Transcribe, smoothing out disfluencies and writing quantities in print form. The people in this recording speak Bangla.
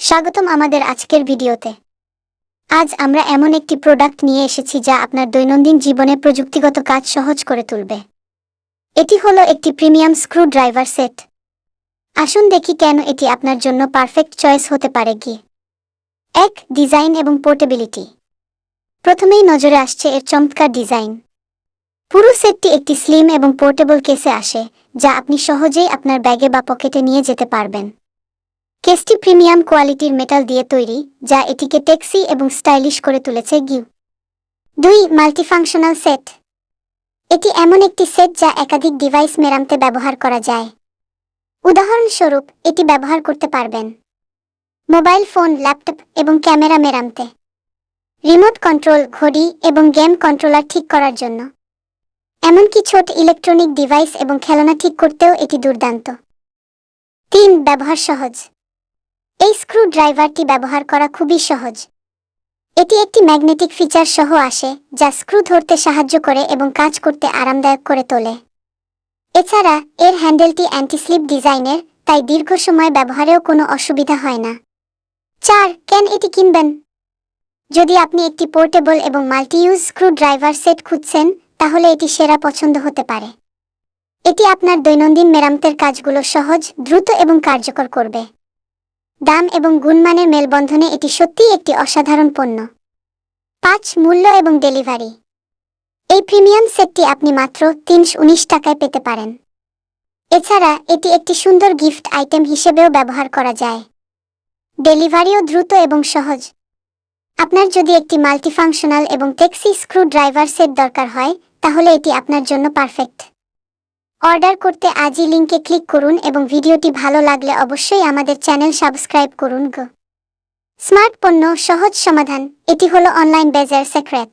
স্বাগতম আমাদের আজকের ভিডিওতে। আজ আমরা এমন একটি প্রোডাক্ট নিয়ে এসেছি যা আপনার দৈনন্দিন জীবনে প্রযুক্তিগত কাজ সহজ করে তুলবে। এটি হলো একটি প্রিমিয়াম স্ক্রু ড্রাইভার সেট। আসুন দেখি কেন এটি আপনার জন্য পারফেক্ট চয়েস হতে পারে। 1. ডিজাইন এবং পোর্টেবিলিটি। প্রথমেই নজরে আসছে এর চমৎকার ডিজাইন। পুরো সেটটি একটি স্লিম এবং পোর্টেবল কেসে আসে, যা আপনি সহজেই আপনার ব্যাগে বা পকেটে নিয়ে যেতে পারবেন। কেসটি প্রিমিয়াম কোয়ালিটির মেটাল দিয়ে তৈরি, যা এটিকে টেক্সি এবং স্টাইলিশ করে তুলেছে। 2. Multifunctional set. এটি এমন একটি সেট যা একাধিক ডিভাইস মেরামতে ব্যবহার করা যায়। উদাহরণস্বরূপ, এটি ব্যবহার করতে পারবেন মোবাইল ফোন, ল্যাপটপ এবং ক্যামেরা মেরামতে, রিমোট কন্ট্রোল, ঘড়ি এবং গেম কন্ট্রোলার ঠিক করার জন্য, এমনকি ছোট ইলেকট্রনিক ডিভাইস এবং খেলনা ঠিক করতেও এটি দুর্দান্ত। 3. ব্যবহার সহজ। এই স্ক্রু ড্রাইভারটি ব্যবহার করা খুবই সহজ। এটি একটি ম্যাগনেটিক ফিচার সহ আসে, যা স্ক্রু ধরতে সাহায্য করে এবং কাজ করতে আরামদায়ক করে তোলে। এছাড়া এর হ্যান্ডেলটি অ্যান্টি-স্লিপ ডিজাইনের, তাই দীর্ঘ সময় ব্যবহারেও কোনো অসুবিধা হয় না। 4. কেন এটি কিনবেন? যদি আপনি একটি পোর্টেবল এবং মাল্টি-ইউজ স্ক্রু ড্রাইভার সেট খুঁজছেন, তাহলে এটি সেরা পছন্দ হতে পারে। এটি আপনার দৈনন্দিন মেরামতের কাজগুলো সহজ, দ্রুত এবং কার্যকর করবে। দাম এবং গুণমানের মেলবন্ধনে এটি সত্যিই একটি অসাধারণ পণ্য। 5. মূল্য এবং ডেলিভারি। এই প্রিমিয়াম সেটটি আপনি মাত্র 319 টাকায় পেতে পারেন। এছাড়া এটি একটি সুন্দর গিফট আইটেম হিসেবেও ব্যবহার করা যায়। ডেলিভারিও দ্রুত এবং সহজ। আপনার যদি একটি মাল্টিফাংশনাল এবং টেক্সি স্ক্রু ড্রাইভার সেট দরকার হয়, তাহলে এটি আপনার জন্য পারফেক্ট। অর্ডার করতে আজই লিংকে ক্লিক করুন এবং ভিডিওটি ভালো লাগলে অবশ্যই আমাদের চ্যানেল সাবস্ক্রাইব করুন। স্মার্ট পণ্য, সহজ সমাধান, এটি হলো অনলাইন বাজার সিক্রেট।